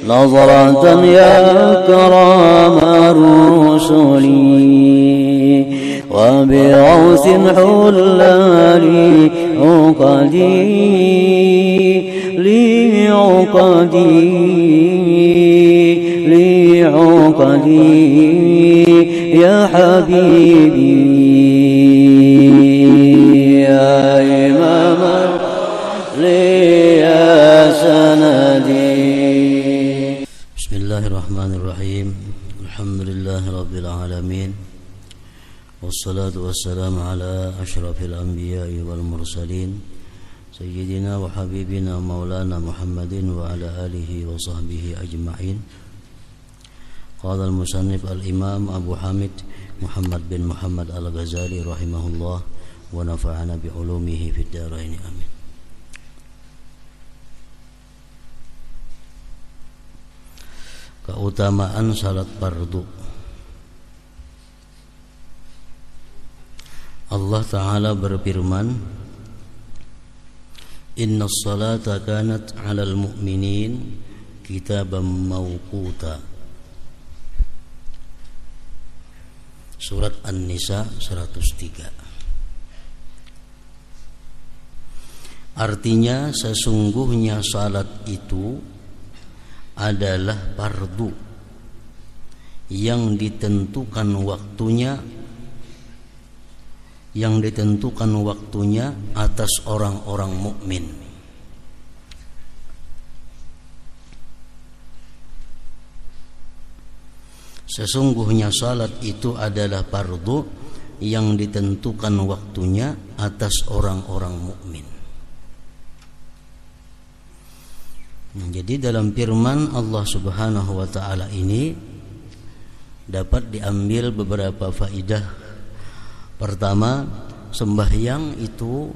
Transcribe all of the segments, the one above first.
نظرة يا كرام الرسل وبغوث حلالي لعقدي يا حبيبي يا إمام لي يا سندي. بسم الله الرحمن الرحيم. الحمد لله رب العالمين والصلاة والسلام على أشرف الأنبياء والمرسلين سيدنا وحبيبنا مولانا محمد وعلى آله وصحبه أجمعين. قال المصنف الإمام أبو حامد محمد بن محمد الغزالي رحمه الله ونفعنا بعلومه في الدارين آمين. Keutamaan salat fardu. Allah Ta'ala berfirman, Inna salata kanat 'alal mu'minin kitaban mawquta. Surat An-Nisa 103. Artinya sesungguhnya salat itu adalah fardu yang ditentukan waktunya atas orang-orang mukmin. Sesungguhnya salat itu adalah fardu yang ditentukan waktunya atas orang-orang mukmin. Jadi dalam firman Allah Subhanahu wa taala ini dapat diambil beberapa faidah. Pertama, sembahyang itu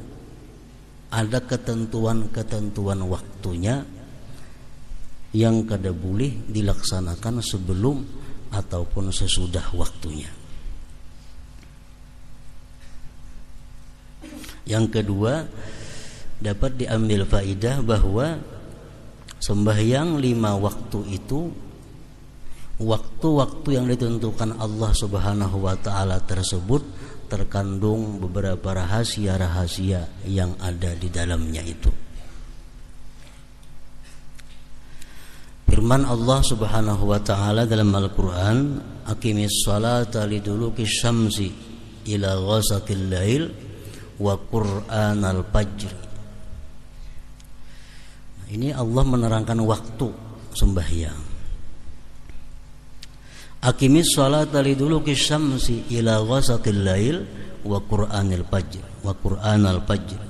ada ketentuan-ketentuan waktunya yang kada boleh dilaksanakan sebelum ataupun sesudah waktunya. Yang kedua, dapat diambil faidah bahwa sembahyang 5 waktu itu waktu-waktu yang ditentukan Allah Subhanahu wa taala tersebut terkandung beberapa rahasia-rahasia yang ada di dalamnya itu. Firman Allah Subhanahu wa taala dalam Al-Qur'an, aqimis salata liduluki syamsi ila ghasaqil lail wa qur'anal fajr. Ini Allah menerangkan waktu sembahyang. Aqimis salata liduluki syamsi ila ghasaqil lail wa qur'anil fajr.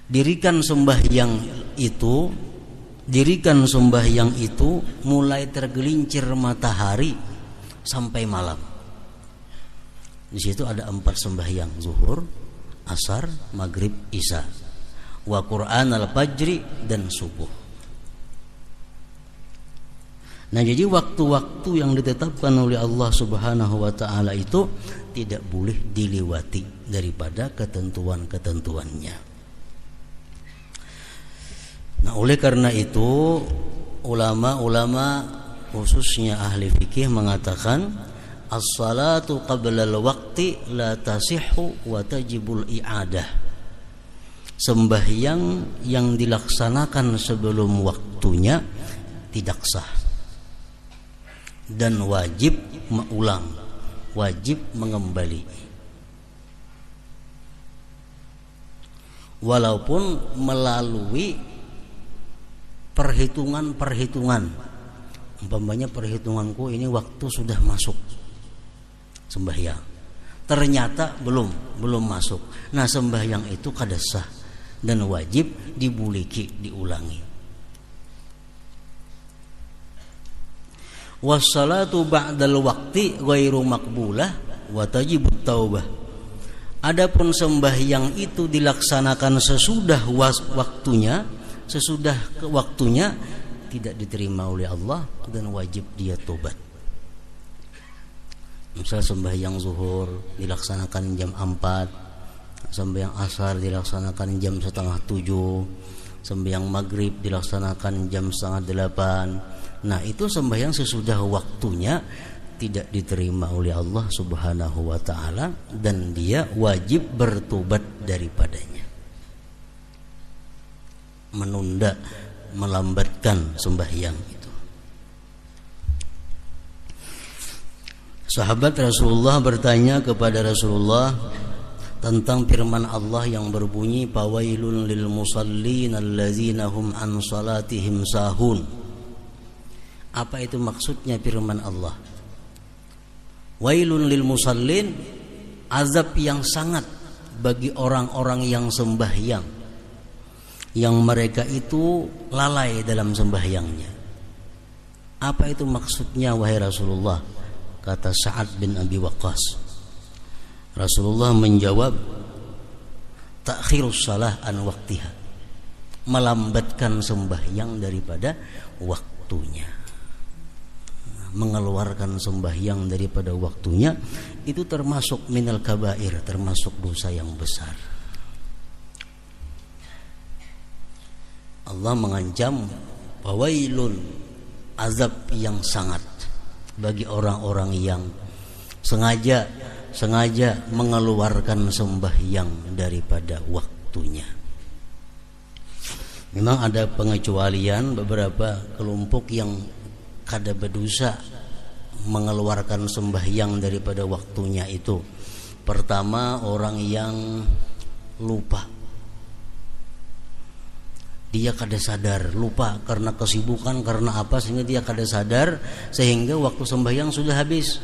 Dirikan sembahyang itu mulai tergelincir matahari sampai malam. Di situ ada 4 sembahyang, zuhur, asar, maghrib, isya. Wa Qur'an al-fajri dan subuh. Nah, jadi waktu-waktu yang ditetapkan oleh Allah Subhanahu wa taala itu tidak boleh dilewati daripada ketentuan-ketentuannya. Nah, oleh karena itu ulama-ulama khususnya ahli fikih mengatakan as-salatu qabla al-waqti la tasihhu wa tajibul i'adah. Sembahyang yang dilaksanakan sebelum waktunya tidak sah dan wajib mengulang, wajib mengembali. Walaupun melalui perhitungan. Umpamanya perhitunganku ini waktu sudah masuk sembahyang. Ternyata belum masuk. Nah, sembahyang itu kada sah dan wajib diulangi. Wassalatu ba'dal waqti ghairu maqbulah wa tajibut taubah. Adapun sembahyang itu dilaksanakan sesudah waktunya tidak diterima oleh Allah dan wajib dia tobat. Misal sembahyang zuhur dilaksanakan jam 4, sembahyang asar dilaksanakan jam 6:30, sembahyang maghrib dilaksanakan jam 7:30. Nah, itu sembahyang sesudah waktunya tidak diterima oleh Allah Subhanahu wa taala dan dia wajib bertobat daripadanya. Menunda, melambatkan sembahyang itu. Sahabat Rasulullah bertanya kepada Rasulullah tentang firman Allah yang berbunyi fawailun lil musallin allazina hum an salatihim sahun. Apa itu maksudnya firman Allah? Wailun lil musallin, azab yang sangat bagi orang-orang yang sembahyang, yang mereka itu lalai dalam sembahyangnya. Apa itu maksudnya wahai Rasulullah? Kata Sa'ad bin Abi Waqqas. Rasulullah menjawab, ta'khirus salah an waqtiha, melambatkan sembahyang daripada waktunya. Mengeluarkan sembahyang daripada waktunya itu termasuk minal kabair, termasuk dosa yang besar. Allah mengancam fawailun, azab yang sangat bagi orang-orang yang sengaja mengeluarkan sembahyang daripada waktunya. Memang ada pengecualian, beberapa kelompok yang kada berdosa mengeluarkan sembahyang daripada waktunya itu. Pertama, orang yang lupa. Dia kada sadar, lupa karena kesibukan, karena apa sehingga dia kada sadar sehingga waktu sembahyang sudah habis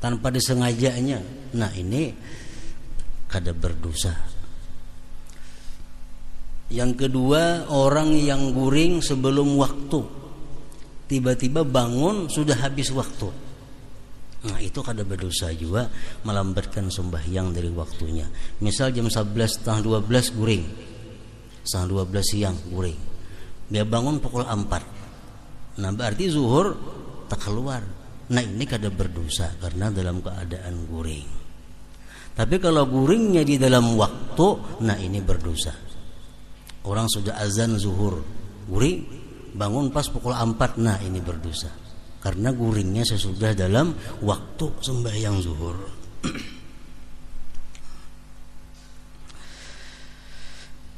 tanpa disengajanya. Nah, ini kada berdosa. Yang kedua, orang yang guring sebelum waktu. Tiba-tiba bangun sudah habis waktu. Nah, itu kada berdosa juga melambatkan sembahyang dari waktunya. Misal jam 11:30 guring, 11:30 siang guring, dia bangun pukul 4. Nah, berarti zuhur tak keluar. Nah, ini kada berdosa karena dalam keadaan guring. Tapi kalau guringnya di dalam waktu, nah ini berdosa. Orang sudah azan zuhur, guring bangun pas pukul 4, nah ini berdosa karena guringnya sesudah dalam waktu sembahyang zuhur.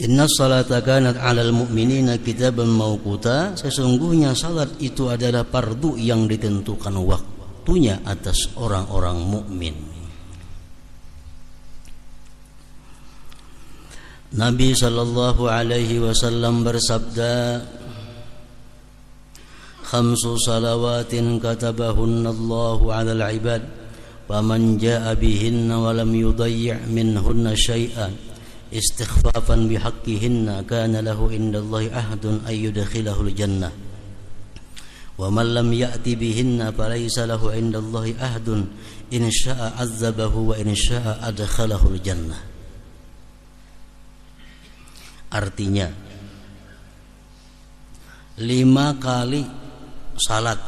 Inna salata kanat 'alal mu'minina kitaban mawquta, sesungguhnya salat itu adalah fardu yang ditentukan waktunya atas orang-orang mukmin. Nabi sallallahu alaihi wasallam bersabda, khamsu salawatin katabahunna Allahu 'alal 'ibad faman jaa'a bihinna wa lam yudayyi' minhunna syai'an istighfafan bihaqqihinna kana lahu indallahi ahdun ay yudkhilahul jannah wa man lam ya'ti bihinna falaysa lahu indallahi ahdun in syaa'a 'azzabahu wa in syaa'a adkhalahul jannah. Artinya 5 kali salat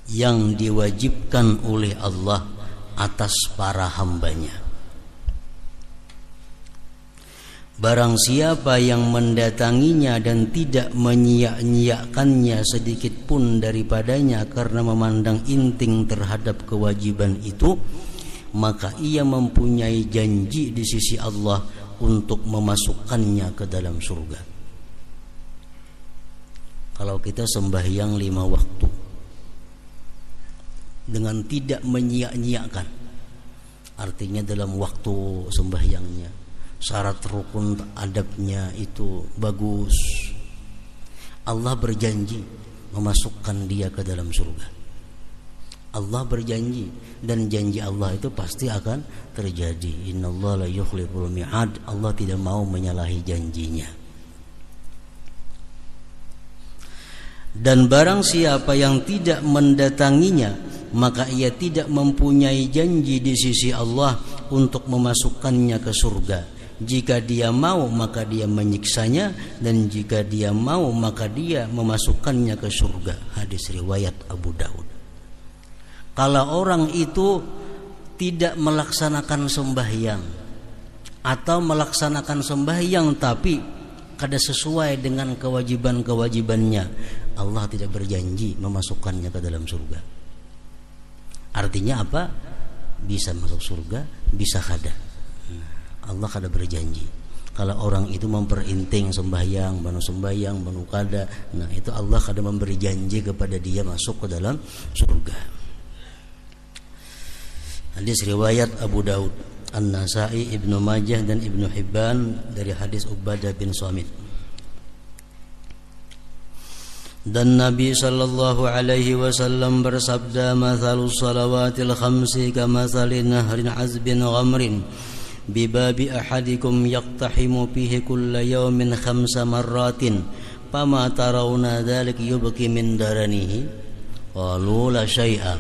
yang diwajibkan oleh Allah atas para hambanya. Barang siapa yang mendatanginya dan tidak menyia-nyiakannya sedikit pun daripadanya karena memandang inting terhadap kewajiban itu, maka ia mempunyai janji di sisi Allah untuk memasukkannya ke dalam surga. Kalau kita sembahyang 5 waktu dengan tidak menyia-nyiakan, artinya dalam waktu sembahyangnya, syarat rukun adabnya itu bagus, Allah berjanji memasukkan dia ke dalam surga. Allah berjanji, dan janji Allah itu pasti akan terjadi. Innallaha la yukhliful mi'ad, Allah tidak mau menyalahi janjinya. Dan barang siapa yang tidak mendatanginya, maka ia tidak mempunyai janji di sisi Allah untuk memasukkannya ke surga. Jika dia mau, maka dia menyiksanya, dan jika dia mau, maka dia memasukkannya ke surga. Hadis riwayat Abu Daud. Kalau orang itu tidak melaksanakan sembahyang, atau melaksanakan sembahyang tapi kada sesuai dengan kewajiban-kewajibannya, Allah tidak berjanji memasukkannya ke dalam surga. Artinya apa? Bisa masuk surga, bisa kada. Allah kada berjanji. Kalau orang itu memperinting sembahyang, banu kada, nah itu Allah kada memberi janji kepada dia masuk ke dalam surga. Hadis riwayat Abu Daud, An-Nasai, Ibnu Majah dan Ibnu Hibban dari hadis Ubadah bin Samit. Dan Nabi sallallahu alaihi wasallam bersabda, "Mathalus salawatil khamsi kamathali nahrin azbin ghamrin bibabi ahadikum yaqtahimu fihi kulla yawmin khamsa marratin fama tarawna dhalik yubki min daranihi qalu la syai'a."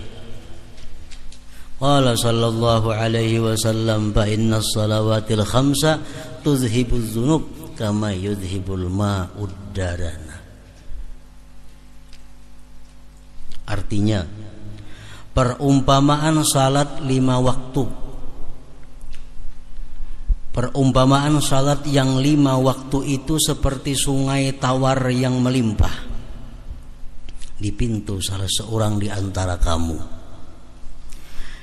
Qala sallallahu alaihi wasallam, "Fa inna salawatil khamsa tuzhibuz dzunub kama yudhibul ma'ud darana." Artinya, perumpamaan salat 5 waktu, perumpamaan salat yang 5 waktu itu seperti sungai tawar yang melimpah di pintu salah seorang di antara kamu,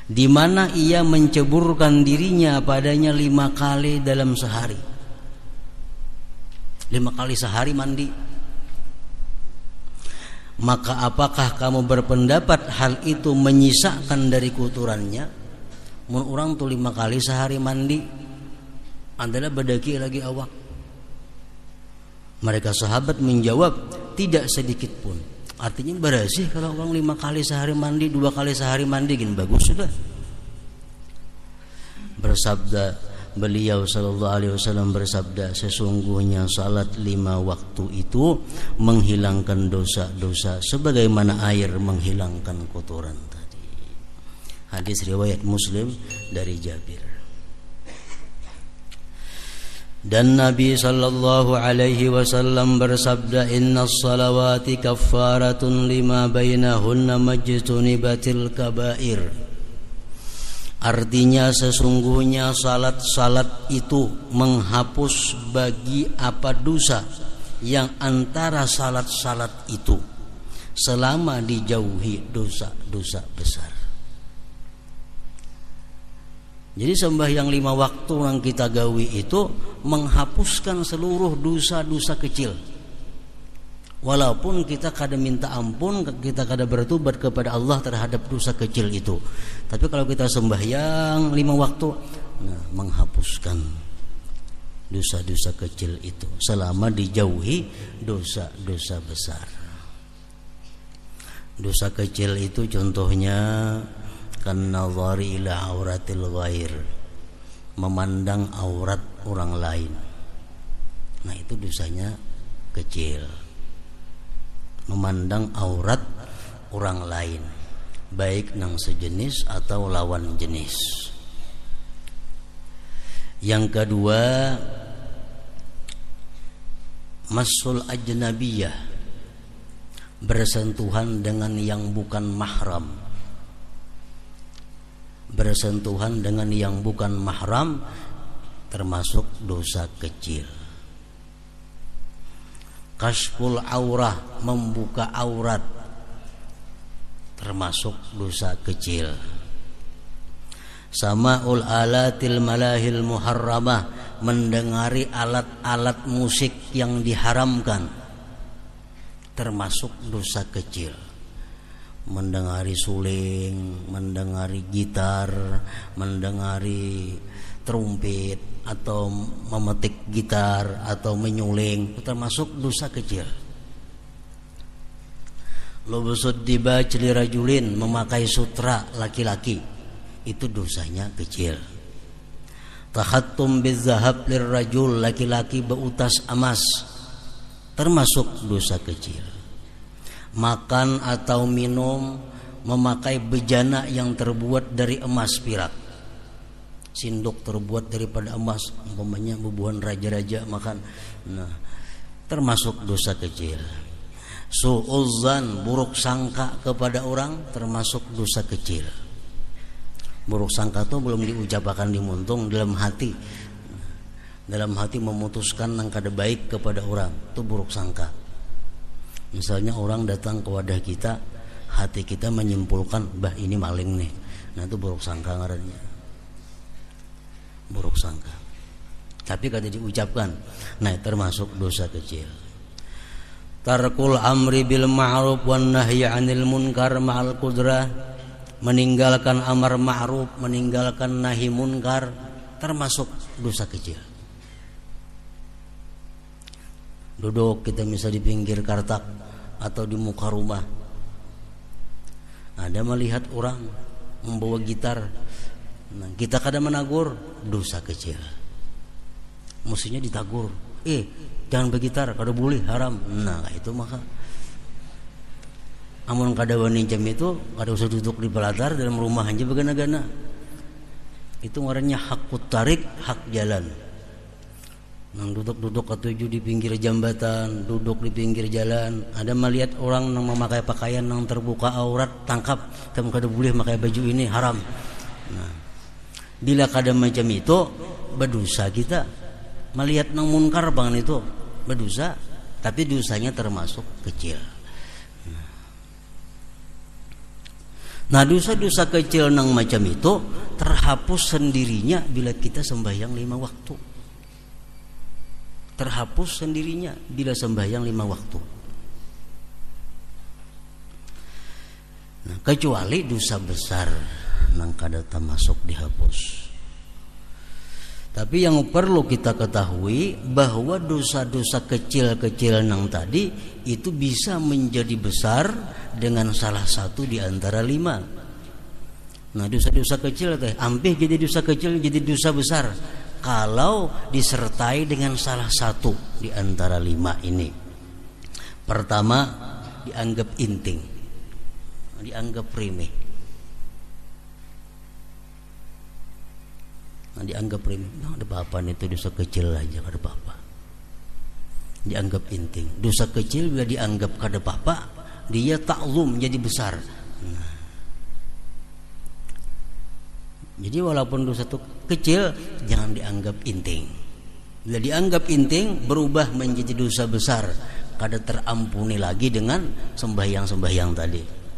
di mana ia menceburkan dirinya padanya 5 kali dalam sehari. 5 kali sehari mandi. Maka apakah kamu berpendapat hal itu menyisakan dari kotorannya? Mun orang tuh 5 kali sehari mandi, adalah badaki lagi awak. Mereka sahabat menjawab, tidak sedikit pun. Artinya bersih kalau orang 5 kali sehari mandi, 2 kali sehari mandi, gini bagus sudah. Bersabda beliau sallallahu alaihi wasallam bersabda, sesungguhnya salat 5 waktu itu menghilangkan dosa-dosa sebagaimana air menghilangkan kotoran tadi. Hadis riwayat Muslim dari Jabir. Dan Nabi sallallahu alaihi wasallam bersabda, "Innas salawati kaffaratun lima bainahunna majtunibatil kabair." Artinya sesungguhnya salat-salat itu menghapus bagi apa dosa yang antara salat-salat itu selama dijauhi dosa-dosa besar. Jadi sembahyang 5 waktu yang kita gawi itu menghapuskan seluruh dosa-dosa kecil. Walaupun kita kada minta ampun, kita kada bertobat kepada Allah terhadap dosa kecil itu, tapi kalau kita sembahyang 5 waktu, nah, menghapuskan dosa-dosa kecil itu selama dijauhi dosa-dosa besar. Dosa kecil itu contohnya kan nazari ila auratil ghair, memandang aurat orang lain. Nah, itu dosanya kecil. Memandang aurat orang lain, baik nang sejenis atau lawan jenis. Yang kedua, masul ajnabiyah, bersentuhan dengan yang bukan mahram. Bersentuhan dengan yang bukan mahram termasuk dosa kecil. Kasful aurah, membuka aurat, termasuk dosa kecil. Sama'ul alatil malahil muharramah, mendengari alat-alat musik yang diharamkan, termasuk dosa kecil. Mendengari suling, mendengari gitar, mendengari trompet, atau memetik gitar, atau menyuling, termasuk dosa kecil. Lubusud dibaj lirajulin, memakai sutra laki-laki, itu dosanya kecil. Takhattum bizahab lirrajul, laki-laki beutas emas, termasuk dosa kecil. Makan atau minum memakai bejana yang terbuat dari emas perak, sindok terbuat daripada emas, umpamanya bubuhan raja-raja makan, nah, termasuk dosa kecil. Su'uzzan, buruk sangka kepada orang, termasuk dosa kecil. Buruk sangka itu belum diucapkan di muntung, dalam hati, dalam hati memutuskan nang kada baik kepada orang, itu buruk sangka. Misalnya orang datang ke wadah kita, hati kita menyimpulkan, bah ini maling nih. Nah itu buruk sangka ngarannya. Buruk sangka. Tapi kada diucapkan. Nah termasuk dosa kecil. Tarkul amri bil ma'ruf wan nahyi 'anil munkar ma'al qudrah. Meninggalkan amar ma'ruf, meninggalkan nahi munkar termasuk dosa kecil. Duduk kita bisa di pinggir kartak atau di muka rumah. Ada melihat orang membawa gitar. Nah, kita kadang menagur, dosa kecil. Mestinya ditagur. Jangan bergitar, kada boleh, haram. Nah, itu maka amun kada wani jam itu kada usah duduk di pelatar dalam rumah aja begana-gana. Itu ngarannya hakut tarik, hak jalan. Nang duduk-duduk ketujuh di pinggir jambatan, duduk di pinggir jalan. Ada melihat orang yang memakai pakaian yang terbuka aurat, tangkap. Kamu kada boleh pakai baju ini, haram. Nah, bila kada macam itu, berdosa kita. Melihat nang munkar bangan itu, berdosa. Tapi dosanya termasuk kecil. Nah dosa-dosa kecil nang macam itu terhapus sendirinya bila kita sembahyang 5 waktu. Terhapus sendirinya bila sembahyang 5 waktu. Nah, kecuali dosa besar nang kada termasuk dihapus. Tapi yang perlu kita ketahui bahwa dosa-dosa kecil-kecil nang tadi itu bisa menjadi besar dengan salah satu di antara 5. Nah dosa-dosa kecil ampih jadi dosa kecil jadi dosa besar kalau disertai dengan salah satu di antara 5 ini. Pertama, dianggap inting, dianggap remeh. Nah, dianggap remeh, ada apa-apa nih, itu dosa kecil aja, ada apa-apa. Dianggap inting. Dosa kecil bila dianggap kada apa-apa, dia taklum jadi besar. Nah. Jadi walaupun dosa itu kecil, jangan dianggap inting. Bila dianggap inting, berubah menjadi dosa besar, kada terampuni lagi dengan sembahyang-sembahyang tadi.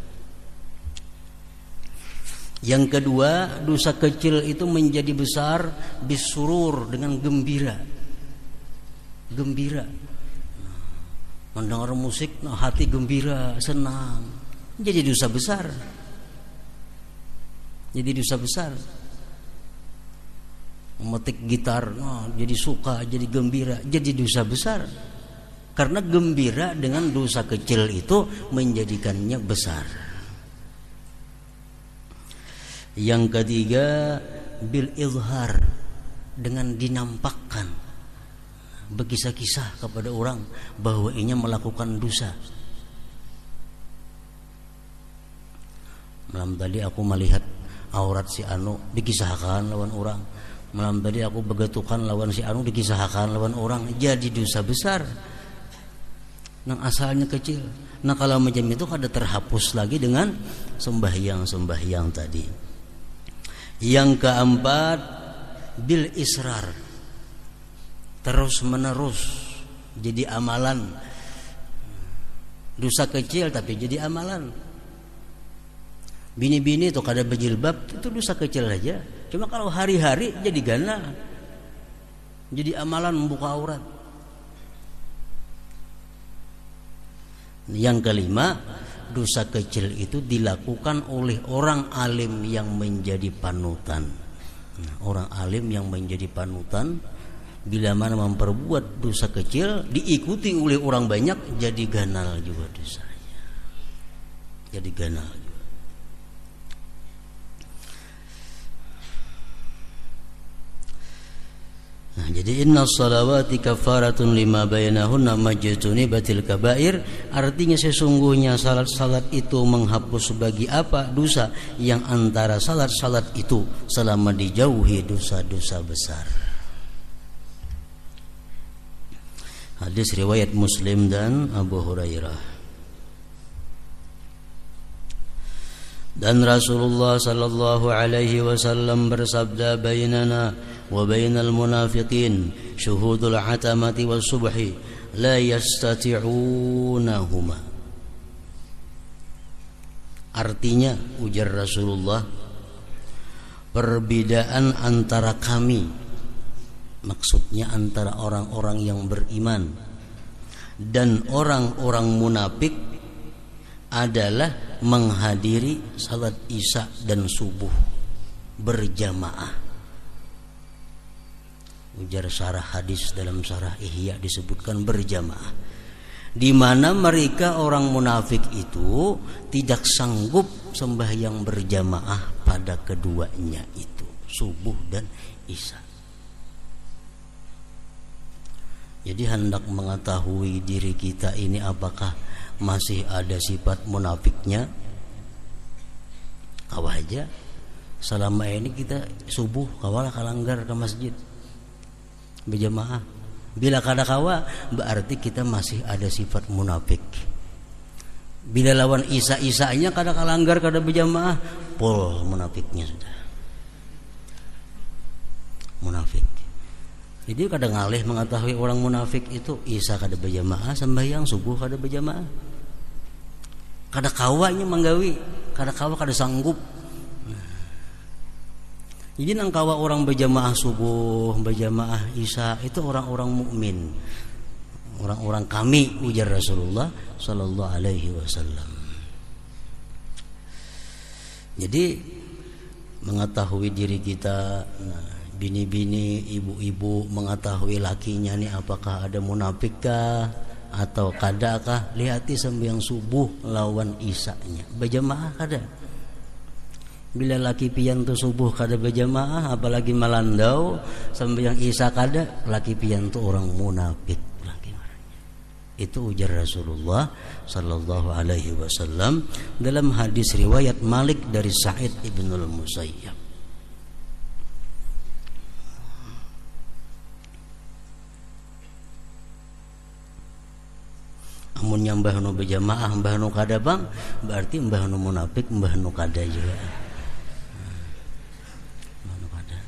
Yang kedua, dosa kecil itu menjadi besar bisurur, dengan gembira. Gembira. Mendengar musik, hati gembira, senang. Jadi dosa besar. Jadi dosa besar. Memetik gitar, jadi suka, jadi gembira, jadi dosa besar. Karena gembira dengan dosa kecil itu menjadikannya besar. Yang ketiga, bil izhar, dengan dinampakkan, berkisah-kisah kepada orang bahwa ia melakukan dosa. Malam tadi aku melihat aurat si anu, dikisahkan lawan orang. Malam tadi aku begetukan lawan si anu, dikisahkan lawan orang. Jadi dosa besar. Nang asalnya kecil. Nah kalau macam itu kada terhapus lagi dengan sembahyang-sembahyang tadi. Yang keempat, bil israr, terus menerus jadi amalan. Dosa kecil tapi jadi amalan. Bini-bini itu kada berjilbab, itu dosa kecil aja. Cuma kalau hari-hari jadi gana, jadi amalan membuka aurat. Yang kelima, dosa kecil itu dilakukan oleh orang alim yang menjadi panutan. Nah, orang alim yang menjadi panutan, bila mana memperbuat dosa kecil diikuti oleh orang banyak, jadi ganal juga dosanya. Jadi ganal juga. Nah, jadi inna salawati kafaratun lima bainahunna majtuni batil kabair, artinya sesungguhnya salat-salat itu menghapus bagi apa dosa yang antara salat-salat itu selama dijauhi dosa-dosa besar. Hadis riwayat Muslim dan Abu Hurairah. Dan Rasulullah sallallahu alaihi wasallam bersabda, bainana wa bainal munafiqin syuhudul atamati was subhi la yastati'unahuma. Artinya, ujar Rasulullah, perbedaan antara kami, maksudnya antara orang-orang yang beriman dan orang-orang munafik, adalah menghadiri salat isya dan subuh berjamaah. Ujar syarah hadis dalam syarah Ihya disebutkan berjamaah, di mana mereka orang munafik itu tidak sanggup sembahyang berjamaah pada keduanya itu, subuh dan isya. Jadi hendak mengetahui diri kita ini apakah masih ada sifat munafiknya, kawah aja selama ini kita subuh kawalah kalanggar ke masjid berjamaah. Bila kada kawa berarti kita masih ada sifat munafik. Bila lawan isa-isanya kada kalanggar kada berjamaah, pol munafiknya sudah munafik. Jadi kadang ngalih mengetahui orang munafik itu isya kada berjamaah, sembahyang subuh kada berjamaah. Kada kawanya menggawi, kada kawa kada sanggup. Jadi nang kawa orang berjamaah subuh, berjamaah isya itu orang-orang mukmin. Orang-orang kami, ujar Rasulullah sallallahu alaihi wasallam. Jadi mengetahui diri kita, bini-bini, ibu-ibu mengetahui lakinya nih apakah ada munafikkah atau kadakah, lihati sembahyang subuh lawan isanya berjamaah kada. Bila laki pian tu subuh kada berjamaah, apalagi malandau sembahyang isya kada, laki pian tu orang munafik laki orangnya. Itu ujar Rasulullah sallallahu alaihi wasallam dalam hadis riwayat Malik dari Sa'id ibnul Musayyab. Amun nyambah nu berjamaah mbah nu kada bang, berarti mbah nu munafik, mbah nu kada juga. Mbah nu kada.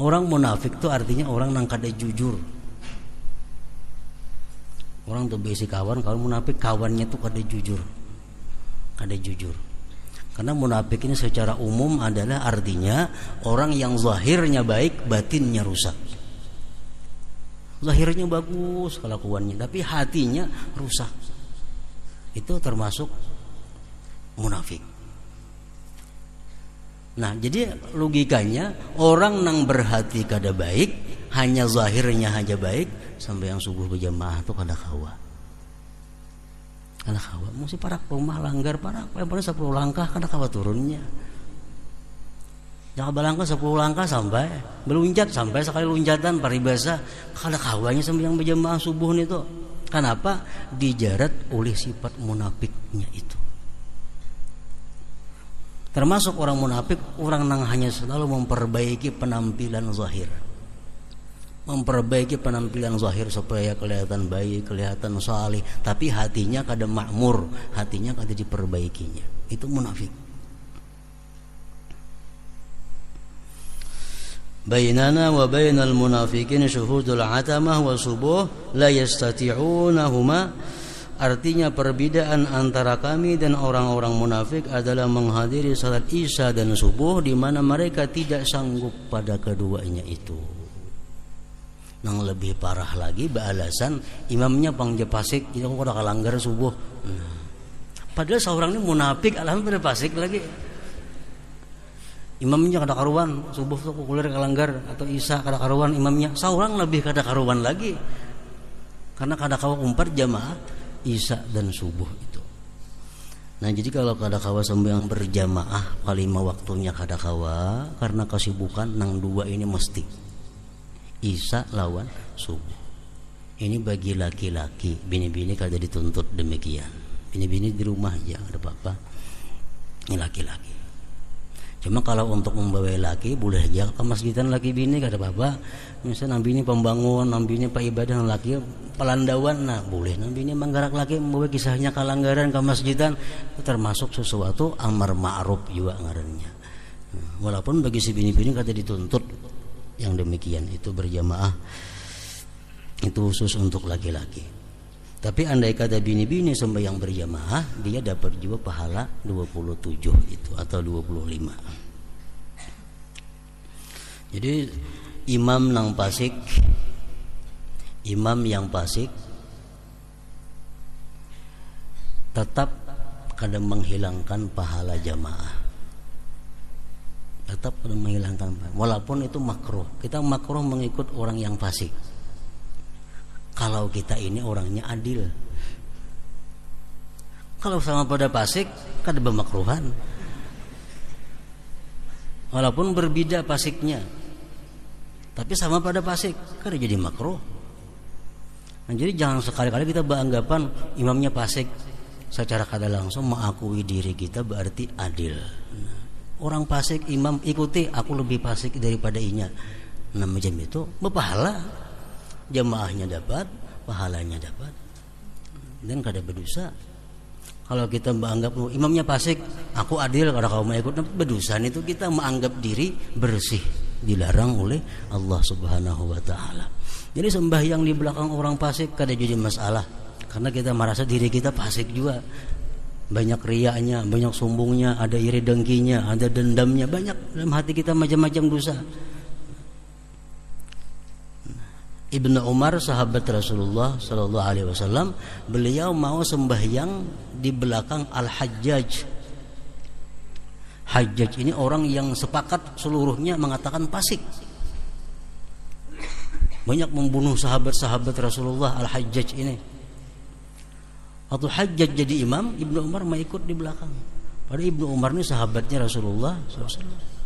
Orang munafik itu artinya orang nang kada jujur. Orang tuh besi kawan, kalau munafik kawannya tuh kada jujur. Kada jujur. Karena munafik ini secara umum adalah artinya orang yang zahirnya baik, batinnya rusak. Zahirnya bagus kelakuannya, tapi hatinya rusak. Itu termasuk munafik. Nah, jadi logikanya orang nang berhati kada baik, hanya zahirnya aja baik, sampai yang subuh berjamaah itu kada kawa. Kada kawa, mesti parak rumah langgar parak, pernah 10 langkah kada kawa turunnya. Jangan balangka 10 langkah sampai meluncat sampai sekali loncatan paribasa kada kawanya sembahyang berjamaah subuh itu. Kenapa? Dijarat oleh sifat munafiknya itu. Termasuk orang munafik orang yang hanya selalu memperbaiki penampilan zahir. Memperbaiki penampilan zahir supaya kelihatan baik, kelihatan salih, tapi hatinya kada makmur, hatinya kada diperbaikinya. Itu munafik. Bainana wa bainal munafiqin syuhudul atamah wa subuh la yastati'unahuma. Artinya perbedaan antara kami dan orang-orang munafik adalah menghadiri salat isya dan subuh di mana mereka tidak sanggup pada keduanya itu. Nang lebih parah lagi beralasan imamnya pangje pasik, jadi aku kada kalanggar subuh. Padahal seorang ini munafik alhamdulillah pasik lagi. Imamnya kada karuan, subuh tuh kuliah kalanggar atau isya kada karuan imamnya, seorang lebih kada karuan lagi. Karena kada kawa umpat jamaah isya dan subuh itu. Nah, jadi kalau kada kawa sembahyang berjamaah kalima waktunya kada kawa karena kesibukan nang dua ini mesti isya lawan subuh. Ini bagi laki-laki, bini-bini kada dituntut demikian. Bini-bini di rumah aja ada apa-apa. Ini laki-laki. Cuma kalau untuk membawa laki boleh aja ke masjidan laki bini kata bapak. Misalnya nambi ini pembangun, nambi ini pak ibadah, laki pelandawan, nah boleh nambi ini menggerak laki membawa kisahnya ke langgaran ke masjidan, termasuk sesuatu amar ma'ruf juga ngarannya. Walaupun bagi si bini-bini kata dituntut yang demikian itu berjamaah, itu khusus untuk laki-laki. Tapi andai kata bini-bini sembahyang berjamaah, dia dapat juga pahala 27 itu atau 25. Jadi imam yang fasik tetap kadang menghilangkan pahala jamaah. Tetap kadang menghilangkan pahala. Walaupun itu makruh. Kita makruh mengikut orang yang fasik. Kalau kita ini orangnya adil. Kalau sama pada fasik kada bermakruhan. Walaupun berbeda fasiknya, tapi sama pada fasik kada jadi makruh. Nah, jadi jangan sekali-kali kita beranggapan imamnya fasik secara kada langsung mengakui diri kita berarti adil. Orang fasik imam ikuti, aku lebih fasik daripada inya. Nah macam itu berpahala. Jamaahnya dapat, pahalanya dapat, dan kada berdosa. Kalau kita menganggap imamnya fasik, aku adil, kalau kau mau ikut berdosa, itu kita menganggap diri bersih, dilarang oleh Allah Subhanahu wa taala. Jadi sembahyang di belakang orang fasik kada jadi masalah, karena kita merasa diri kita fasik juga. Banyak riaknya, banyak sombongnya, ada iri dengkinya, ada dendamnya, banyak dalam hati kita macam-macam dosa. Ibnu Umar sahabat Rasulullah sallallahu alaihi wasallam, beliau mau sembahyang di belakang Al-Hajjaj. Hajjaj ini orang yang sepakat seluruhnya mengatakan fasik. Banyak membunuh sahabat-sahabat Rasulullah Al-Hajjaj ini. Waktu Hajjaj jadi imam, Ibnu Umar mau ikut di belakang. Padahal Ibnu Umar ini sahabatnya Rasulullah SAW.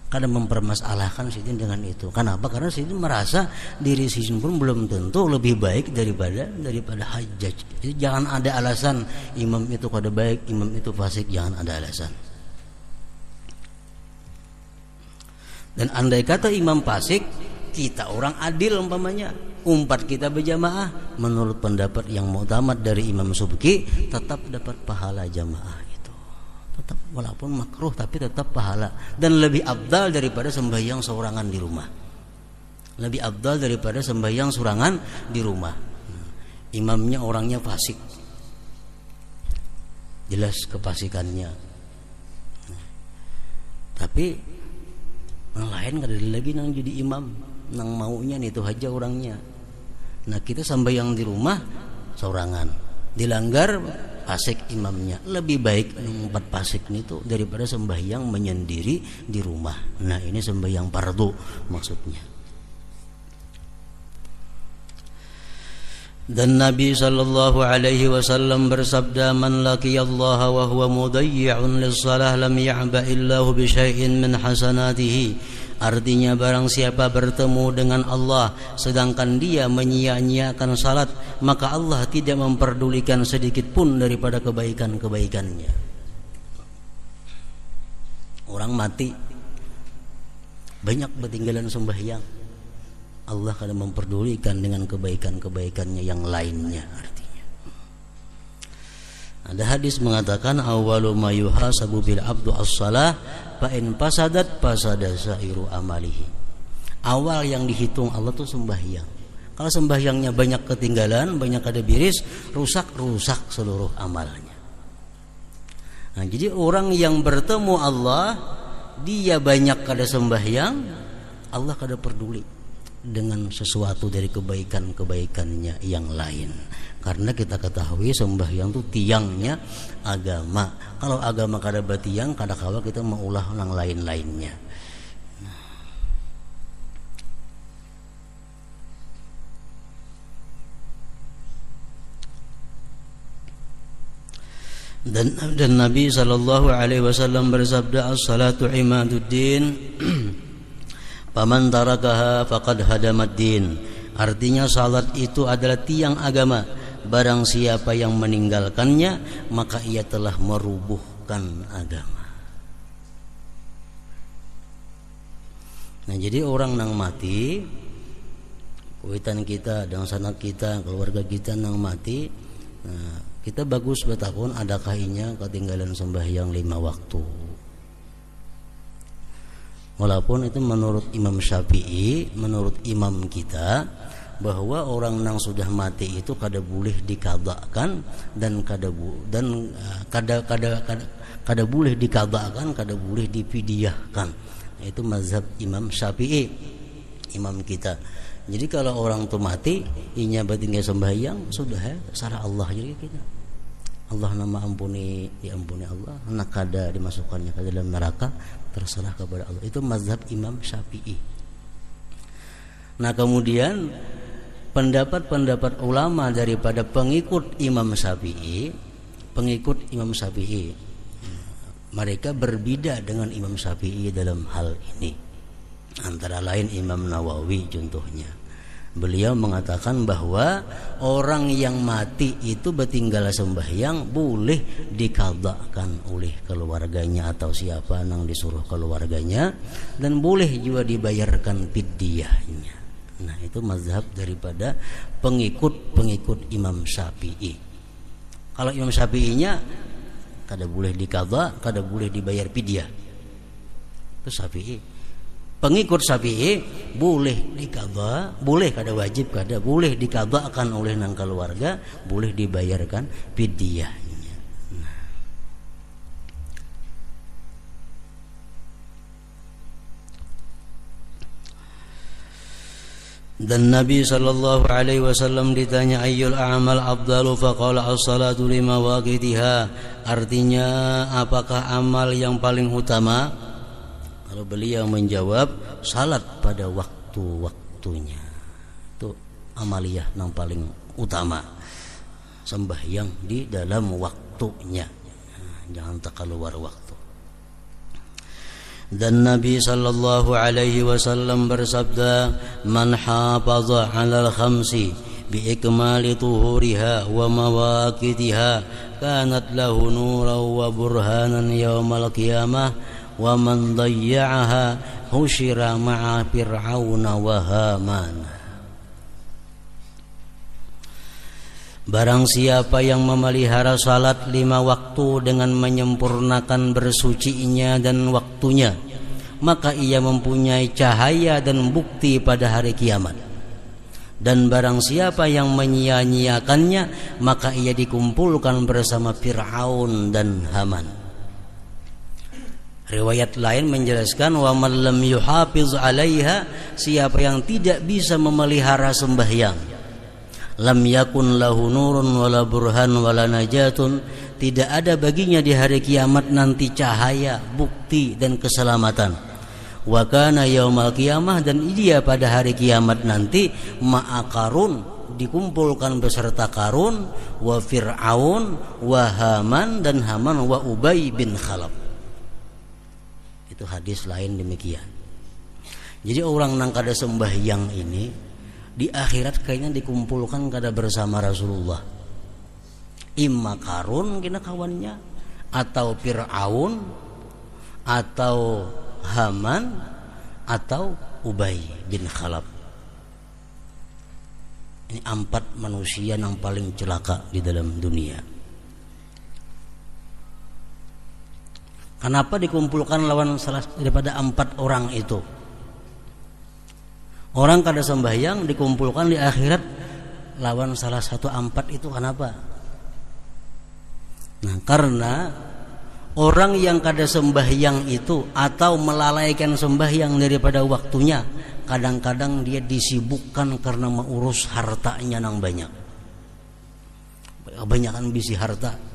Kadang mempermasalahkan Sidin dengan itu. Kenapa? Karena Sidin merasa diri Sidin pun belum tentu lebih baik daripada Hajjaj. Jadi jangan ada alasan imam itu kada baik, imam itu fasik, jangan ada alasan. Dan andai kata imam fasik, kita orang adil umpamanya, umpat kita berjamaah, menurut pendapat yang muktamad dari Imam Subki, tetap dapat pahala jamaah. Tetap walaupun makruh tapi tetap pahala, dan lebih afdal daripada sembahyang seorangan di rumah. Lebih afdal daripada sembahyang seorangan di rumah. Imamnya orangnya fasik, jelas kefasikannya. Tapi yang lain kada ada lagi nang jadi imam, nang maunya itu aja orangnya. Nah kita sembahyang di rumah seorangan, dilanggar fasik imamnya, lebih baik empat fasik itu daripada sembahyang menyendiri di rumah. Nah ini sembahyang fardu maksudnya. Dan Nabi sallallahu alaihi wasallam bersabda, man laqiyallaha wa huwa mudayyi'un lis-shalah lam ya'ba illahu bi syai'in min hasanatihi. Artinya barang siapa bertemu dengan Allah sedangkan dia menyia-nyiakan salat, maka Allah tidak memperdulikan sedikit pun daripada kebaikan-kebaikannya. Orang mati banyak ketinggalan sembahyang, Allah akan memperdulikan dengan kebaikan-kebaikannya yang lainnya. Artinya ada hadis mengatakan, awwalu ma yuhasabu bil abdu as-shalah fa in fasadat fasada sairu amalihi. Awal yang dihitung Allah tuh sembahyang. Kalau sembahyangnya banyak ketinggalan, banyak ada biris, rusak seluruh amalnya. Nah, jadi orang yang bertemu Allah, dia banyak kada sembahyang, Allah kada peduli dengan sesuatu dari kebaikan-kebaikannya yang lain. Karena kita ketahui sembahyang itu tiangnya agama. Kalau agama kada batiang, kada kawa kita maulah yang lain-lainnya. Dan Nabi sallallahu alaihi wasallam bersabda, as-salatu imaduddin faman tarakaha faqad hadamaddin. Artinya salat itu adalah tiang agama. Barang siapa yang meninggalkannya, maka ia telah merubuhkan agama. Nah jadi orang nang mati, kuitan kita, dan sanak kita, keluarga kita nang mati, nah, kita bagus bertakun adakah inya ketinggalan sembahyang 5 waktu. Walaupun itu menurut Imam Syafi'i, menurut imam kita, bahwa orang nang sudah mati itu kada boleh dikadakan dan kada boleh dikadakan, kada boleh difidyahkan. Itu mazhab Imam Syafi'i, imam kita. Jadi kalau orang tu mati inya batinggal sembahyang, sudah ya, salah Allah jadi kita. Allah nama ampuni, diampuni Allah, nak kada dimasukkannya ke dalam neraka, terserah kepada Allah. Itu mazhab Imam Syafi'i. Nah kemudian pendapat-pendapat ulama daripada pengikut Imam Syafi'i, mereka berbeda dengan Imam Syafi'i dalam hal ini. Antara lain Imam Nawawi contohnya. Beliau mengatakan bahwa orang yang mati itu bertinggal sembahyang boleh dikadakan oleh keluarganya atau siapa yang disuruh keluarganya, dan boleh juga dibayarkan fidyahnya. Nah itu mazhab daripada pengikut Imam Syafi'i. Kalau Imam Syafi'inya kada boleh dikada, kada boleh dibayar fidyah. Itu Syafi'i. Pengikut Syafi'i boleh dikada, boleh kada wajib, kada boleh dikadakan oleh nang keluarga, boleh dibayarkan fidyahnya. Nah. Dan Nabi sallallahu alaihi wasallam ditanya ayyul a'mal afdalu, faqala as-salatu lima waqitiha. Artinya apakah amal yang paling utama? Kalau beliau menjawab salat pada waktu-waktunya. Itu amaliyah yang paling utama. Sembahyang di dalam waktunya. Jangan terkeluar waktu. Dan Nabi sallallahu alaihi wasallam bersabda, "Man hafaza 'alal khamsi bi ikmali tuhuriha wa mawaqitiha kanat lahu nuran wa burhanan yaumal qiyamah." Wa man dayya'aha husyira ma'a fir'auna wa haman. Barang siapa yang memelihara salat 5 waktu dengan menyempurnakan bersucinya dan waktunya, maka ia mempunyai cahaya dan bukti pada hari kiamat. Dan barang siapa yang menyia-nyiakannya, maka ia dikumpulkan bersama Fir'aun dan Haman. Riwayat lain menjelaskan wa man lam yuhafiz 'alaiha, siapa yang tidak bisa memelihara sembahyang, lam yakun lahu nurun wala burhan wala najatun, tidak ada baginya di hari kiamat nanti cahaya, bukti dan keselamatan. Wa kana yaumal qiyamah, dan dia pada hari kiamat nanti ma'a Qarun, dikumpulkan beserta Qarun, wa Fir'aun wa Haman, dan Haman wa Ubay bin Khalaf. Itu hadis lain demikian. Jadi orang nang kada sembahyang ini di akhirat kayaknya dikumpulkan kada bersama Rasulullah. Imma Qarun kena kawannya, atau Fir'aun, atau Haman, atau Ubay bin Khalaf. Ini 4 manusia yang paling celaka di dalam dunia. Kenapa dikumpulkan lawan salah daripada 4 orang itu? Orang kada sembahyang dikumpulkan di akhirat lawan salah satu 4 itu, kenapa? Nah, karena orang yang kada sembahyang itu atau melalaikan sembahyang daripada waktunya, kadang-kadang dia disibukkan karena mengurus hartanya yang banyak. Kebanyakan bisi harta.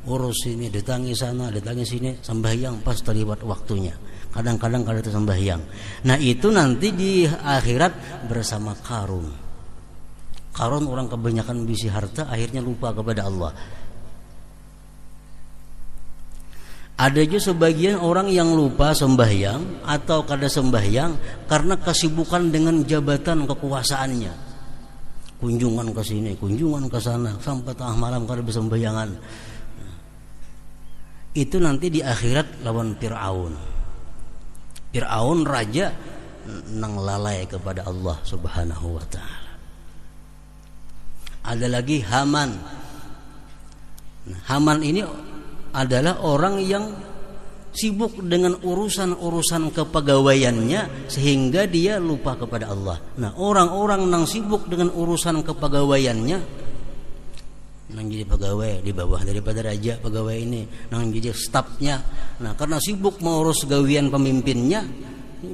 Urus ini, datangi sana, datangi sini, sembahyang pas terlibat waktunya. Kadang-kadang kada sembahyang. Nah itu nanti di akhirat bersama Qarun. Qarun orang kebanyakan bisi harta, akhirnya lupa kepada Allah. Ada juga sebagian orang yang lupa sembahyang atau kada sembahyang karena kesibukan dengan jabatan kekuasaannya. Kunjungan ke sini, kunjungan ke sana, sampai tengah malam kada bersembahyangan. Itu nanti di akhirat lawan Fir'aun. Fir'aun raja nang lalai kepada Allah Subhanahu wa taala. Ada lagi Haman. Nah, Haman ini adalah orang yang sibuk dengan urusan-urusan kepegawaiannya sehingga dia lupa kepada Allah. Nah, orang-orang yang sibuk dengan urusan kepegawaiannya, nang jadi pegawai di bawah daripada raja pegawai ini, nang jadi stafnya. Nah, karena sibuk mengurus gawian pemimpinnya,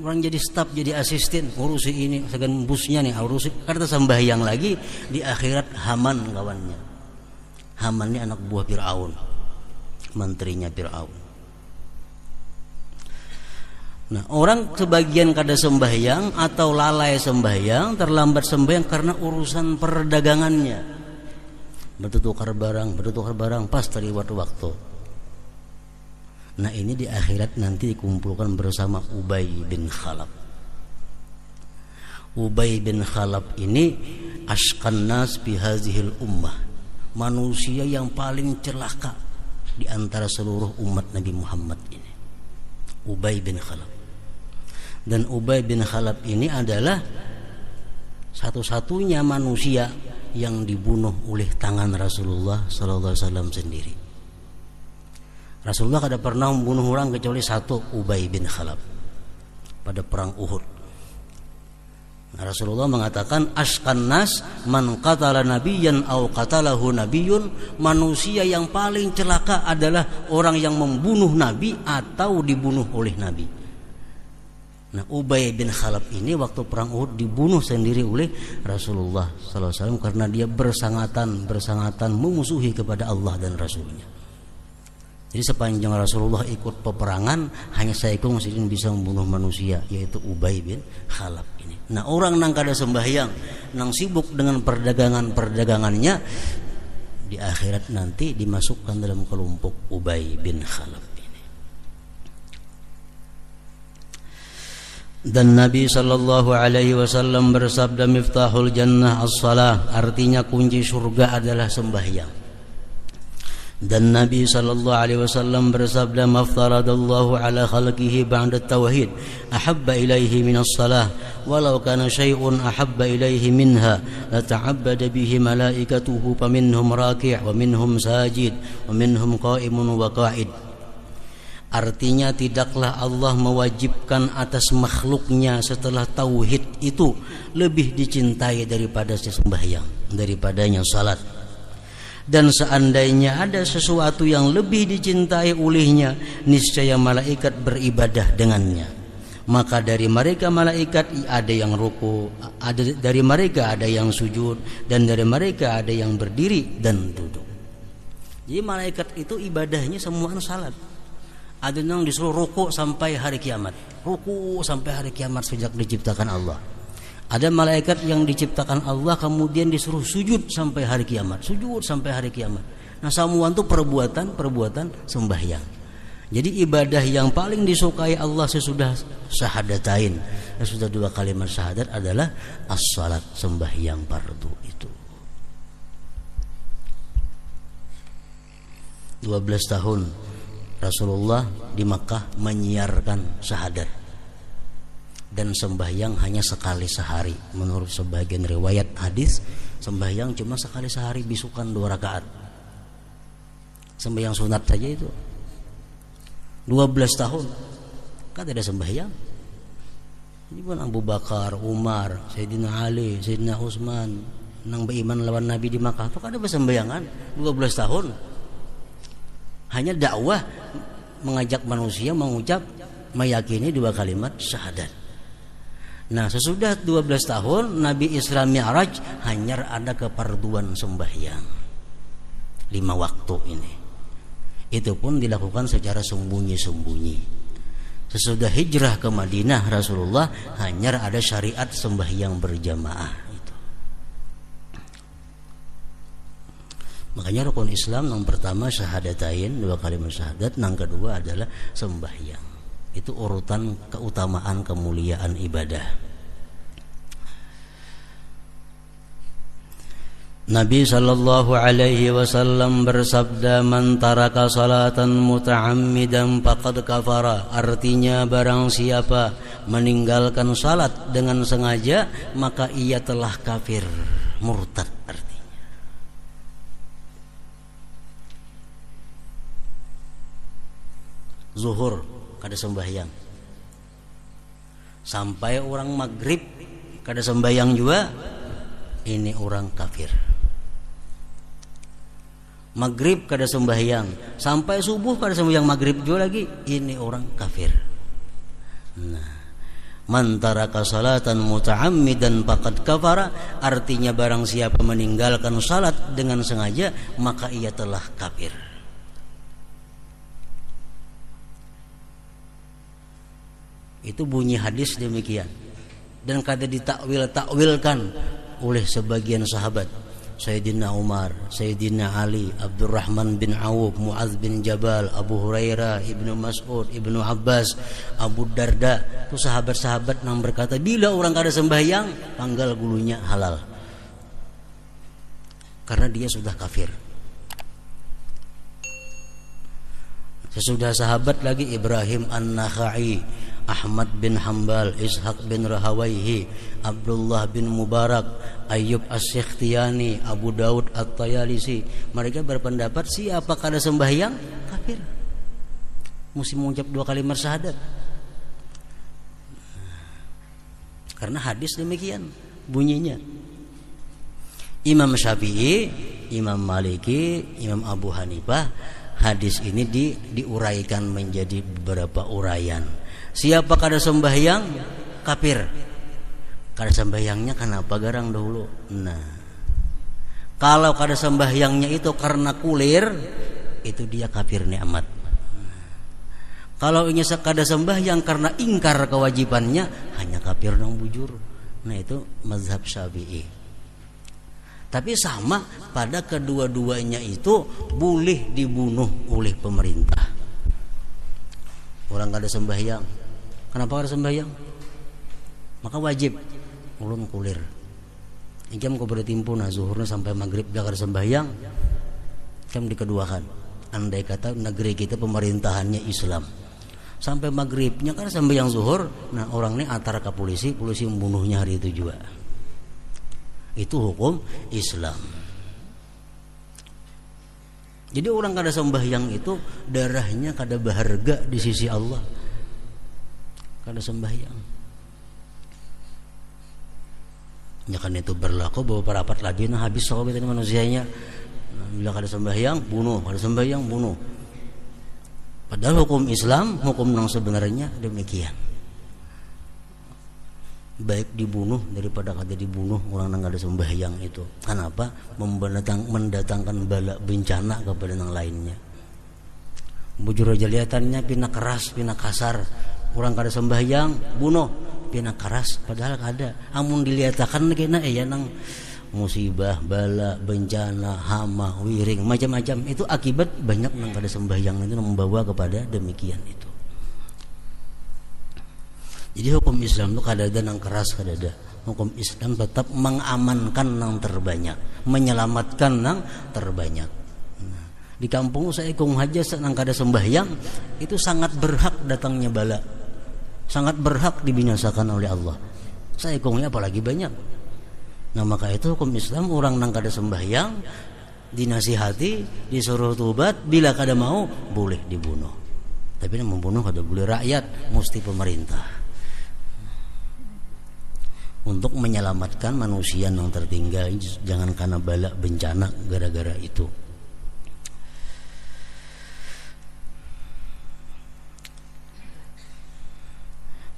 orang jadi staf, jadi asisten, urusi ini, segan busnya nih, urusi karena sembahyang lagi. Di akhirat Haman kawannya. Haman ini anak buah Fir'aun, menterinya Fir'aun. Nah, orang sebagian kada sembahyang atau lalai sembahyang, terlambat sembahyang karena urusan perdagangannya. Bertukar barang pas terlewat waktu. Nah, ini di akhirat nanti dikumpulkan bersama Ubay bin Khalaf. Ubay bin Khalaf ini asqan nas bi hazihil ummah, manusia yang paling celaka di antara seluruh umat Nabi Muhammad ini. Ubay bin Khalaf. Dan Ubay bin Khalaf ini adalah satu-satunya manusia yang dibunuh oleh tangan Rasulullah sallallahu alaihi wasallam sendiri. Rasulullah kada pernah membunuh orang kecuali satu, Ubay bin Khalaf pada perang Uhud. Nah, Rasulullah mengatakan asqan nas man qatala nabiyyan aw qatalahu nabiyyun, manusia yang paling celaka adalah orang yang membunuh nabi atau dibunuh oleh nabi. Nah, Ubay bin Khalaf ini waktu perang Uhud dibunuh sendiri oleh Rasulullah sallallahu alaihi wasallam karena dia bersangatan memusuhi kepada Allah dan Rasulnya. Jadi sepanjang Rasulullah ikut peperangan, hanya seekor yang bisa membunuh manusia, yaitu Ubay bin Khalaf ini. Nah, orang nang kada sembahyang, nang sibuk dengan perdagangannya, di akhirat nanti dimasukkan dalam kelompok Ubay bin Khalaf. Dan Nabi sallallahu alaihi wasallam bersabda, miftahul jannah as-salah, artinya kunci surga adalah sembahyang. Dan Nabi sallallahu alaihi wasallam bersabda, maftaradallahu ala khalqihi ba'da tauhid ahabba ilaihi min as-salah walau kana syai'un ahabba ilaihi minha la ta'abbada bihi malaikatuhu faminhum raki' wa minhum sajid wa minhum qa'imun wa qa'id. Artinya tidaklah Allah mewajibkan atas makhluknya setelah tauhid itu lebih dicintai daripada sembahyang, daripadanya salat. Dan seandainya ada sesuatu yang lebih dicintai olehnya, niscaya malaikat beribadah dengannya. Maka dari mereka malaikat ada yang ruku, dari mereka ada yang sujud, dan dari mereka ada yang berdiri dan duduk. Jadi malaikat itu ibadahnya semua salat. Ada yang disuruh ruku sampai hari kiamat, ruku sampai hari kiamat sejak diciptakan Allah. Ada malaikat yang diciptakan Allah kemudian disuruh sujud sampai hari kiamat, sujud sampai hari kiamat. Nah, semua itu perbuatan sembahyang. Jadi ibadah yang paling disukai Allah sesudah syahadatain, sesudah dua kalimat syahadat adalah as-salat, sembahyang fardu itu. 12 tahun Rasulullah di Makkah menyiarkan syahadat, dan sembahyang hanya sekali sehari. Menurut sebagian riwayat hadis, sembahyang cuma sekali sehari, bisukan 2 rakaat. Sembahyang sunat saja itu. 12 tahun kan ada sembahyang. Ini pun Abu Bakar, Umar, Sayyidina Ali, Sayyidina Utsman nang beriman lawan Nabi di Makkah itu kan ada sembayangan 12 tahun. Hanya dakwah, mengajak manusia mengucap, meyakini 2 kalimat syahadat. Nah, sesudah 12 tahun Nabi Isra Mi'raj, hanya ada keparduan sembahyang 5 waktu ini. Itu pun dilakukan secara sembunyi-sembunyi. Sesudah hijrah ke Madinah Rasulullah, hanya ada syariat sembahyang berjamaah. Makanya rukun Islam yang pertama syahadatain, 2 kalimat syahadat, yang kedua adalah sembahyang. Itu urutan keutamaan kemuliaan ibadah. Nabi sallallahu alaihi wasallam bersabda, man taraka salatan muta'ammidan faqad kafara. Artinya barang siapa meninggalkan salat dengan sengaja, maka ia telah kafir, murtad artinya. Zuhur kada sembahyang, sampai orang maghrib kada sembahyang juga, ini orang kafir. Maghrib kada sembahyang, sampai subuh kada sembahyang maghrib juga lagi, ini orang kafir. Nah, man taraka salatan muta'ammidan faqad kafara, artinya barang siapa meninggalkan salat dengan sengaja, maka ia telah kafir. Itu bunyi hadis demikian, dan kada ditakwil-takwilkan oleh sebagian sahabat. Sayyidina Umar, Sayyidina Ali, Abdurrahman bin Auf, Mu'adz bin Jabal, Abu Hurairah, Ibnu Mas'ud, Ibnu Abbas, Abu Darda. Itu sahabat-sahabat yang berkata, bila orang kada sembahyang, panggal gulunya halal, karena dia sudah kafir. Sesudah sahabat lagi Ibrahim An-Nakhai, Ahmad bin Hanbal, Ishaq bin Rahawayhi, Abdullah bin Mubarak, Ayyub As-Sikhtiyani, Abu Daud At-Tayalisi. Mereka berpendapat siapa kada sembahyang kafir, mesti mengucap 2 kalimat syahadat. Karena hadis demikian bunyinya. Imam Syafi'i, Imam Maliki, Imam Abu Hanifah, hadis ini diuraikan menjadi beberapa uraian. Siapa kada sembahyang kafir. Kada sembahyangnya kenapa garang dahulu? Nah, kalau kada sembahyangnya itu karena kulir, itu dia kafir nikmat. Kalau ini kada sembahyang karena ingkar kewajibannya, hanya kafir nang bujur. Nah, itu mazhab Syafi'i. Tapi sama pada kedua-duanya itu boleh dibunuh oleh pemerintah. Orang kada sembahyang, kenapa kada sembahyang? Maka wajib ulun kulir. Jam ko bertimpu nah zuhurnya sampai maghrib dah kada sembahyang, jam dikeduakan. Andai kata negeri kita pemerintahannya Islam, sampai maghribnya kan sembahyang zuhur, nah orang ini antara ke polisi membunuhnya hari itu juga. Itu hukum Islam. Jadi orang kada sembahyang itu darahnya kada berharga di sisi Allah. Kada sembahyang. Ya kan itu berlaku bahwa parapat lagi nah habis sahabat ini manusianya. Bila kada sembahyang bunuh, kada sembahyang bunuh. Padahal hukum Islam, hukum yang sebenarnya demikian. Baik dibunuh daripada kada dibunuh orang yang kada sembahyang itu. Kenapa? Mendatangkan bala bencana kepada yang lainnya. Bujur aja lihatannya pina keras, pina kasar. Orang kada sembahyang bunuh, pina keras padahal kada. Amun diliatakan kena ya nang musibah, bala, bencana, hama, wiring, macam-macam itu akibat banyak nang kada sembahyang itu membawa kepada demikian itu. Jadi hukum Islam itu kada ada nang keras, kada ada. Hukum Islam tetap mengamankan nang terbanyak, menyelamatkan nang terbanyak. Nah, di kampung saya kong haja nang kada sembahyang itu sangat berhak datangnya bala, sangat berhak dibinasakan oleh Allah. Saya kongnya apalagi banyak. Nah maka itu hukum Islam orang nang kada sembahyang dinasihati, disuruh tobat, bila kada mau boleh dibunuh. Tapi yang membunuh kada boleh rakyat, mesti pemerintah. Untuk menyelamatkan manusia yang tertinggal, jangan karena bala bencana gara-gara itu.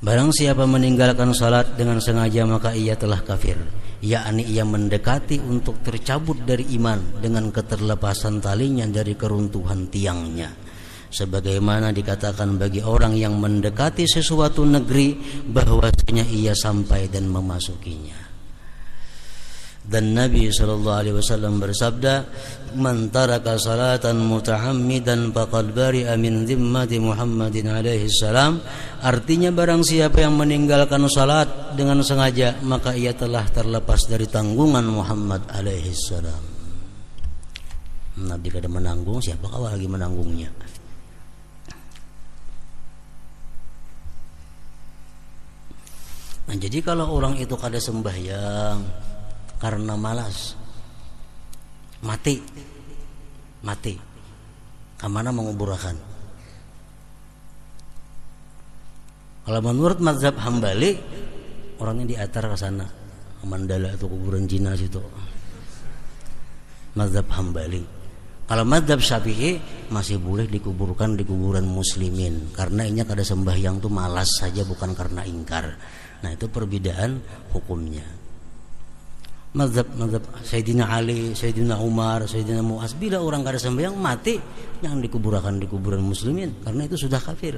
Barang siapa meninggalkan salat dengan sengaja maka ia telah kafir, yakni ia mendekati untuk tercabut dari iman dengan keterlepasan talinya dari keruntuhan tiangnya. Sebagaimana dikatakan bagi orang yang mendekati sesuatu negeri bahwasanya ia sampai dan memasukinya. Dan Nabi SAW bersabda, "Man taraka salatan muta'ammidan faqad bari'a min dhimmati Muhammadin alaihi salam." Artinya barang siapa yang meninggalkan salat dengan sengaja maka ia telah terlepas dari tanggungan Muhammad alaihi salam. Nabi kada menanggung, siapa kau lagi menanggungnya? Nah, jadi kalau orang itu kada sembahyang karena malas, mati kemana menguburakan? Kalau menurut mazhab Hambali, orangnya diatar ke sana, Mandala itu kuburan Cina situ, mazhab Hambali. Kalau mazhab Syafi'i masih boleh dikuburkan di kuburan muslimin, karena ini kada sembahyang tuh malas saja, bukan karena ingkar. Nah, itu perbedaan hukumnya. Mazhab Sayyidina Ali, Sayyidina Umar, Sayyidina Mu'az, bila orang kada sembahyang mati, jangan dikuburkan di kuburan muslimin, karena itu sudah kafir.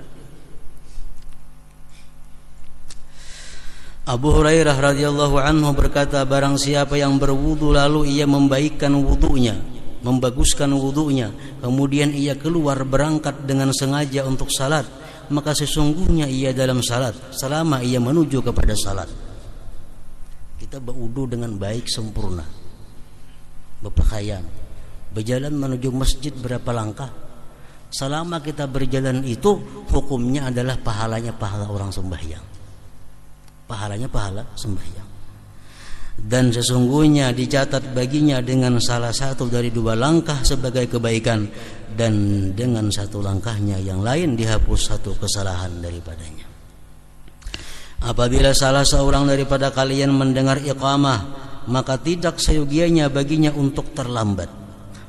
Abu Hurairah radhiyallahu anhu berkata, barang siapa yang berwudu lalu ia membaikkan wudunya, membaguskan wudunya, kemudian ia keluar berangkat dengan sengaja untuk salat, maka sesungguhnya ia dalam salat selama ia menuju kepada salat. Kita berwudu dengan baik sempurna, berpakaian, berjalan menuju masjid berapa langkah. Selama kita berjalan itu, hukumnya adalah pahalanya pahala orang sembahyang. Pahalanya pahala sembahyang. Dan sesungguhnya dicatat baginya dengan salah satu dari 2 langkah sebagai kebaikan, dan dengan 1 langkahnya yang lain dihapus 1 kesalahan daripadanya. Apabila salah seorang daripada kalian mendengar iqamah, maka tidak seyogianya baginya untuk terlambat.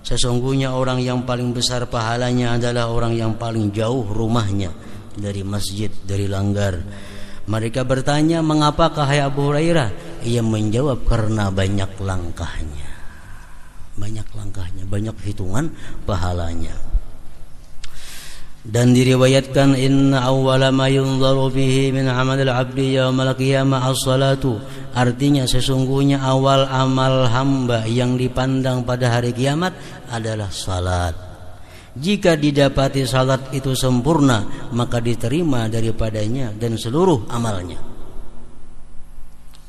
Sesungguhnya orang yang paling besar pahalanya adalah orang yang paling jauh rumahnya dari masjid, dari langgar. Mereka bertanya, mengapakah hai Abu Hurairah? Ia menjawab, karena banyak langkahnya. Banyak langkahnya, banyak hitungan pahalanya. Dan diriwayatkan, inna awwala ma yunzaru fihi min amalil abdi yaumal qiyamah as-salatu. Artinya sesungguhnya awal amal hamba yang dipandang pada hari kiamat adalah salat. Jika didapati salat itu sempurna, maka diterima daripadanya dan seluruh amalnya.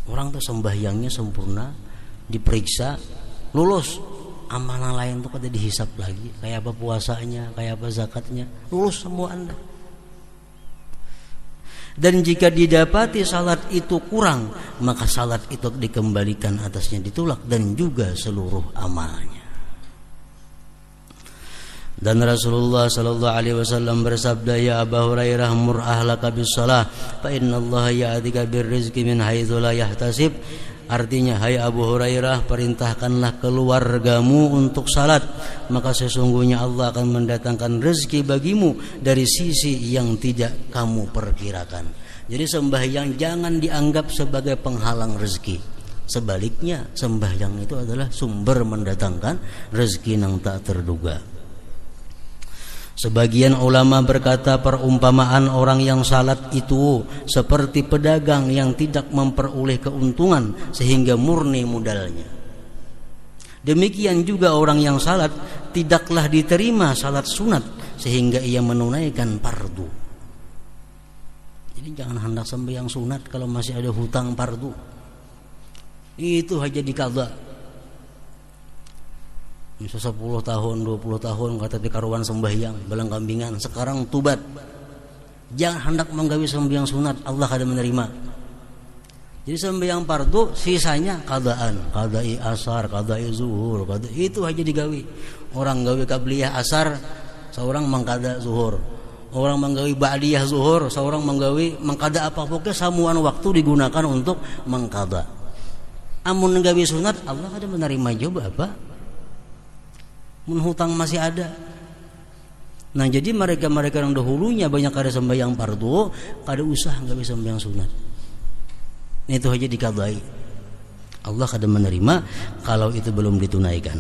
Orang tuh sembahyangnya sempurna, diperiksa, lulus. Amalan lain tuh kada dihisap lagi, kayak apa puasanya, kayak apa zakatnya, lulus semua Anda. Dan jika didapati salat itu kurang, maka salat itu dikembalikan atasnya, ditolak, dan juga seluruh amalnya. Dan Rasulullah sallallahu alaihi wasallam bersabda, ya Abu Hurairah, mur ahlaka bis shalah fa innallaha ya'tika bir rizqi min haitsu la yahtasib. Artinya, hai Abu Hurairah, perintahkanlah keluargamu untuk salat, maka sesungguhnya Allah akan mendatangkan rezeki bagimu dari sisi yang tidak kamu perkirakan. Jadi sembahyang jangan dianggap sebagai penghalang rezeki. Sebaliknya, sembahyang itu adalah sumber mendatangkan rezeki yang tak terduga. Sebagian ulama berkata perumpamaan orang yang salat itu seperti pedagang yang tidak memperoleh keuntungan sehingga murni modalnya. Demikian juga orang yang salat tidaklah diterima salat sunat sehingga ia menunaikan fardu. Jadi jangan hendak sembahyang sunat kalau masih ada hutang fardu. Itu aja dikagak. Bisa 10 tahun, 20 tahun kata karuan sembahyang, belang kambingan, sekarang tubat. Jangan hendak menggawi sembahyang sunat, Allah kada menerima. Jadi sembahyang fardu sisanya qadaan, qadai asar, qadai zuhur, itu aja digawi. Orang gawi qabliyah asar, seorang mengqada zuhur. Orang menggawi ba'diyah zuhur, seorang menggawi mengqada apa pokoknya samuan waktu digunakan untuk mengqada. Amun nggawi sunat, Allah kada menerima juga apa? Menghutang masih ada. Nah, jadi mereka yang dahulunya banyak kada sembahyang fardu, kada usah enggak bisa sembahyang sunat. Itu aja dikadai. Allah kada menerima kalau itu belum ditunaikan.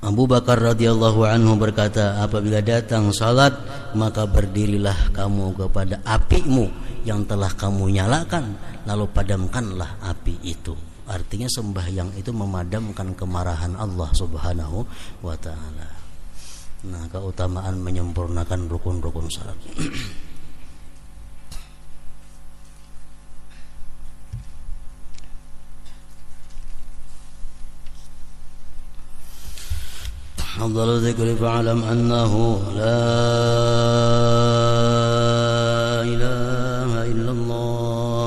Abu Bakar radhiyallahu anhu berkata, apabila datang salat, maka berdirilah kamu kepada apimu yang telah kamu nyalakan, lalu padamkanlah api itu. Artinya sembahyang itu memadamkan kemarahan Allah Subhanahu wa ta'ala. Nah, keutamaan menyempurnakan rukun-rukun salat. Afdhalu dzikri fa'lam annahu la ilaha illallah